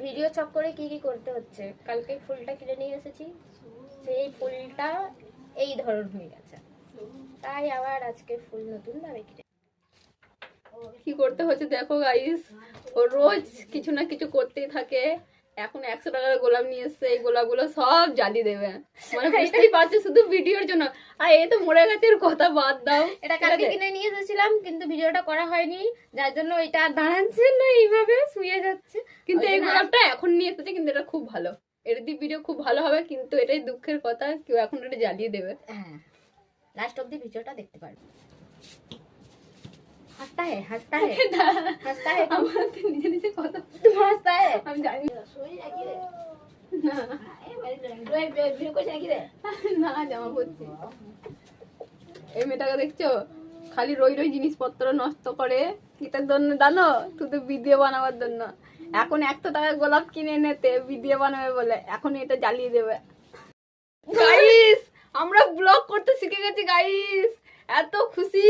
Video চক্করে কি কি করতে হচ্ছে। কালকে ফুলটা কিনে নিয়ে এসেছি, সেই ফুলটা এই ধরন হয়ে গেছে, তাই আবার আজকে ফুল নতুন ভাবে কিনে। কি করতে হচ্ছে দেখো গাইস, ও রোজ কিছু না কিছু করতেই থাকে। এখন 100 টাকার গোলাপ নিয়ে এসছে, এই গোলাপগুলো সব জ্বালিয়ে দেবে, মানে বুঝতেই পারছো শুধু ভিডিওর জন্য। আর এই তো মরে গেছে, এর কথা বাদ দাও। এটা কালকে কিনে নিয়ে এসেছিলাম, কিন্তু ভিডিওটা করা হয়নি, যার জন্য এটা দাঁড়াচ্ছিল না, এইভাবে শুয়ে যাচ্ছে। কিন্তু এই গোলাপটা এখন নিয়ে এসেছে, কিন্তু এটা খুব ভালো, এর দিয়ে ভিডিও খুব ভালো হবে। কিন্তু এটাই দুঃখের কথা, কেউ এখন এটা জ্বালিয়ে দেবে। হ্যাঁ, লাস্ট অব্দি ভিডিওটা দেখতে পারবে। हंसता है हंसता है हंसता है আমার তো নিজে নিজে কথা तुम हंसता है আমি জানি না। না জামা পরছি। এই মেয়েটাকে দেখছো, খালি রই রই জিনিসপত্র নষ্ট করে কিতার জন্য জানো, শুধু ভিডিও বানাবার জন্য। এখন 100 টাকা গোলাপ কিনে এনেতে ভিডিও বানাবে বলে এখন এটা জ্বালিয়ে দেবে। গাইস, আমরা ব্লগ করতে শিখে গেছি গাইস, এত খুশি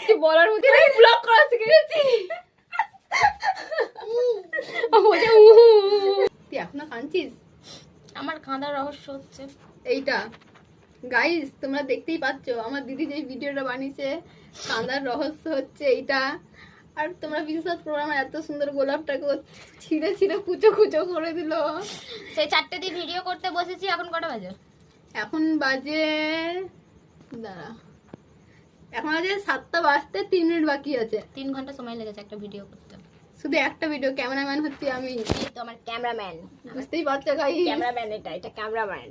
কি বলার মতো। ব্লগ করা শিখে গেছি। তুই এখনো কাঁদছিস? আমার কাঁদার রহস্য হচ্ছে এইটা গাইস, তোমরা দেখতেই পাচ্ছ আমার দিদি যে ভিডিওটা বানিয়েছে, কাঁদার রহস্য হচ্ছে এইটা। আর তোমরা বিশ্বাস করো, আমার এত সুন্দর গোলাপটাকে ছিঁড়ে ছিঁড়ে কুচো কুচো করে দিল। সেই 4টে দিয়ে ভিডিও করতে বসেছি, এখন কটা বাজে? এখন বাজে দাঁড়া, এখন বাজে 7টা বাজতে 3 মিনিট বাকি আছে। 3 ঘন্টা সময় লেগেছে একটা ভিডিও করতে। শুধু একটা ভিডিও, ক্যামেরাম্যান হচ্ছি আমি। এই তো আমার ক্যামেরাম্যান, বুঝতেই পারছো গাইস, ক্যামেরাম্যান এটা ক্যামেরাম্যান।